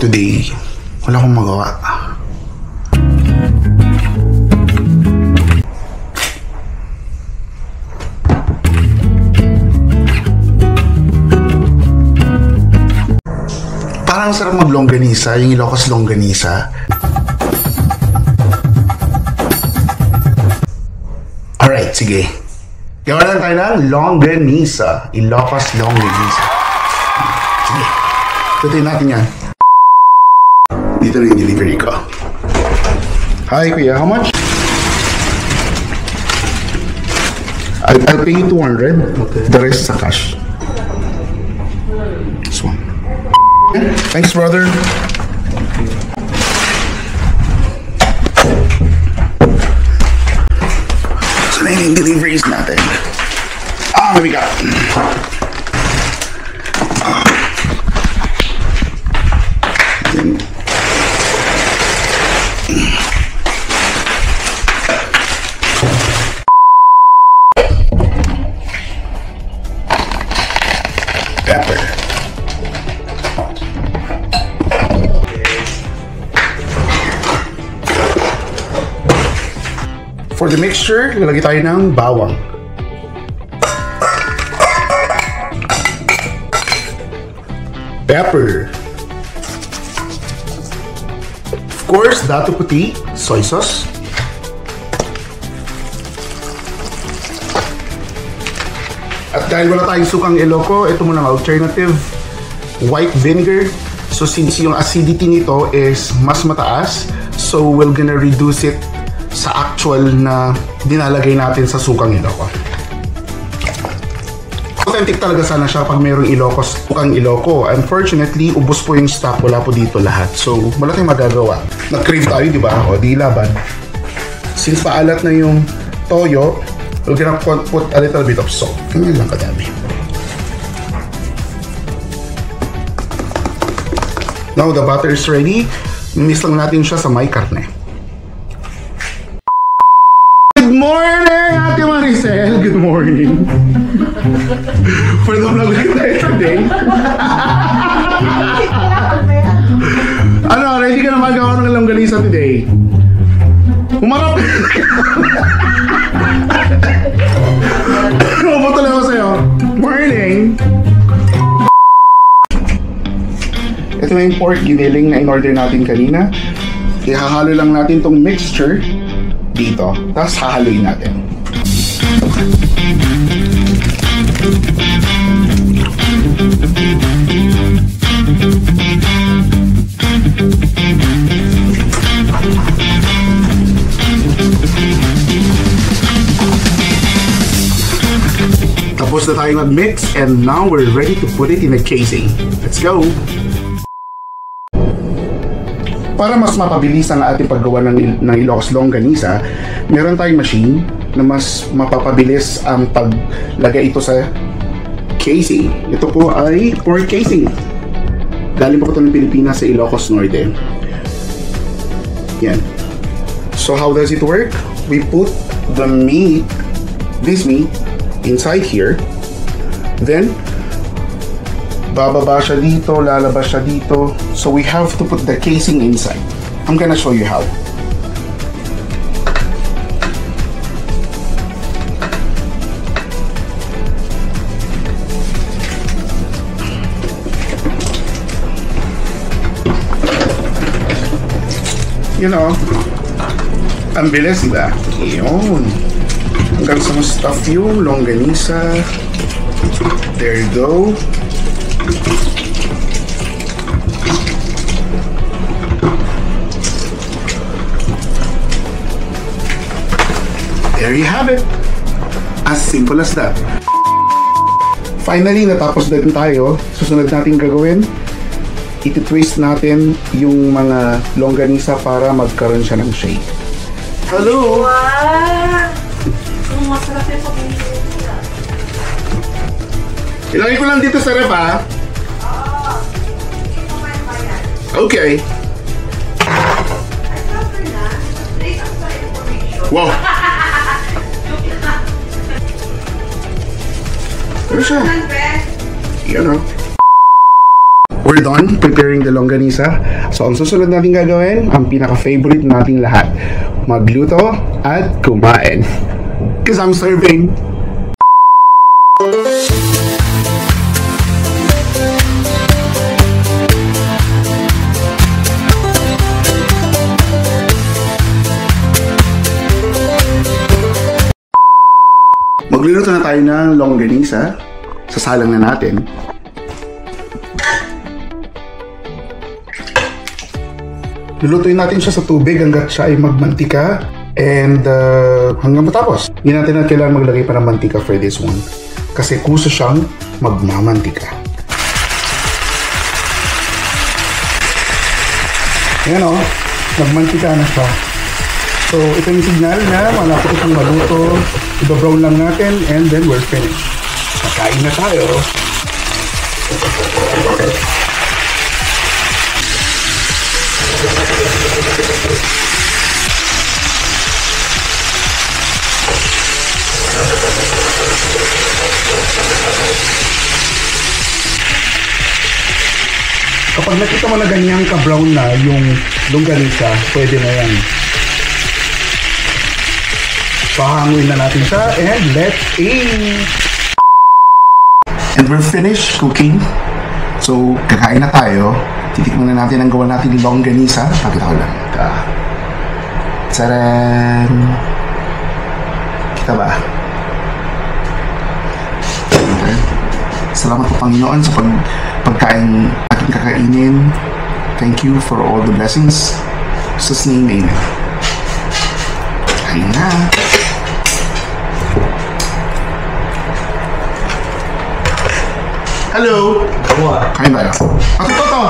today, wala akong magawa. Parang sarap mag-longganisa, yung Ilocos longganisa. Alright, sige. Gawa lang tayo ng longganisa. Ilocos longganisa. Sige. Tutuin natin yan. Dito rin yung delivery ko. Hi, kuya. How much? I'll pay you 200. Okay. The rest sa cash. This one. Thanks, brother. So na yung deliveries natin. What we got? Pepper. For the mixture, lalagay tayo ng bawang. Pepper. Of course, dato puti, soy sauce. At dahil wala tayong sukang Iloco, ito muna ang alternative, white vinegar. So since yung acidity nito is mas mataas, so we're gonna reduce it sa actual na dinalagay natin sa sukang Iloco. Authentic talaga sana siya pag mayroong Ilocos, sukang Iloco. Unfortunately, ubos po yung stock, wala po dito lahat. So, wala tayong magagawa. Nag-crave tayo, di ba? O, di laban. Since paalat na yung toyo, we're gonna put a little bit of salt. Ganyan lang kadami. Now, the butter is ready. Minis lang natin siya sa may karne. Good morning, Ate Maricel! Good morning! For the vlog ulit tayo today. Ano, ready ka na magawa ng longganisa today? Umarap! Pumatuloy ako sa'yo. Morning! Ito na yung pork giniling na in-order natin kanina. Ihahalo lang natin tong mixture dito. Tapos hahaluin natin. Tapos na tayo mag-mix and now we're ready to put it in a casing. Let's go! Para mas mapabilis ang ating paggawa ng Ilocos longganisa, meron tayong machine na mas mapapabilis ang paglagay ito sa casing. Ito po ay pork casing. Galing po ito ng Pilipinas sa Ilocos Norte. Yan. So how does it work? We put the meat, this meat, inside here. Then, bababa siya dito, lalabas siya dito. So we have to put the casing inside. I'm gonna show you how. You know, ang bilis, diba? Yun. Hanggang sa stuff yung longganisa. There you go. There you have it. As simple as that. Finally, natapos na din tayo. Susunod natin gagawin, iti-twist natin yung mga longganisa para magkaroon siya ng shape. Hello! Wow! Masarap yung pag-ibig. Ilagay ko lang dito sa ref, ha? Okay. Wow! Ano siya? Yan, o. we're done preparing the longganisa. So, ang susunod natin gagawin, ang pinaka-favorite nating lahat, magluto at kumain. Because I'm serving. Magluluto na tayo ng longganisa. Sasalang na natin. Lulutuin natin siya sa tubig hanggat siya ay magmantika. And hanggang matapos. Hindi natin kailangan maglagay pa ng mantika for this one. Kasi kusa siyang magmamantika. Ayan o. Nagmantika na siya. So, ito yung signal na malapit itong maluto. Iba-brown lang natin and then we're finished. Kakain na tayo. Kapag nakita mo na ganyang ka-brown na yung longganisa, pwede na yan. Pahanguin na natin siya and let's eat! And we're finished cooking. So, kakain na tayo. Titikman na natin ang gawa natin longganisa. Pakita ko lang. Tsaran! Kita ba? Okay. Salamat po Panginoon sa pagkain ating kakainin. Thank you for all the blessings. Sa name, amen. Kain na! Hello! Kain tayo. At ito to!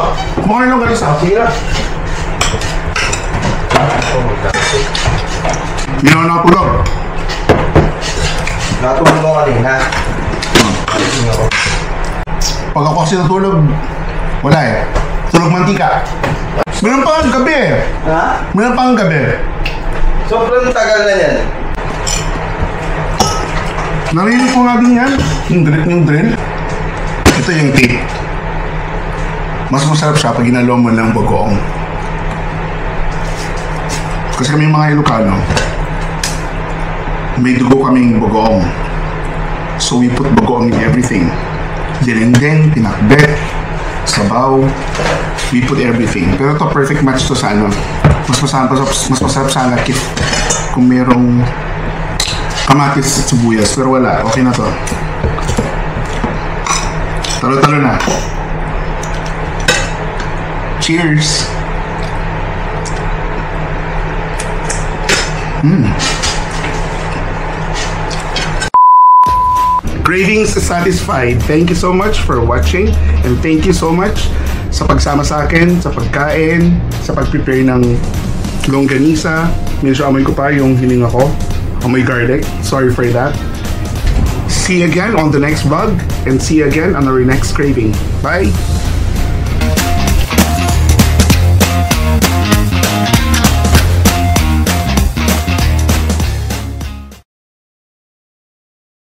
Kumakain lang ganun sa akin. Hindi naman nakapulog. Nakatulog mo kanina. Pag ako kasi natulog, wala eh. Tulog mantika. Meron pa ang gabi eh. Ha? Meron pa ang gabi. Sobrang tagal na yan. Narinig ko nga din yan. Yung drill. Ito yung tip. Mas masarap siya pag ginalaw mo ng bagoong. Kasi kami mga Ilocano, may dugo kaming bagoong. So we put bagoong in everything. Dinengdeng, pinakbet, sabaw, we put everything. Pero ito perfect match to sa ano. Mas masarap sana kung merong kamatis at sibuyas. Pero wala, okay na to. Talo-talo na. Cheers! Cravings satisfied. Thank you so much for watching and thank you so much sa pagsama sa akin, sa pagkain, sa pag-prepare ng longganisa. Medyo amoy ko pa yung hininga ko. Amoy garlic. Sorry for that. See you again on the next vlog and see you again on our next craving. Bye!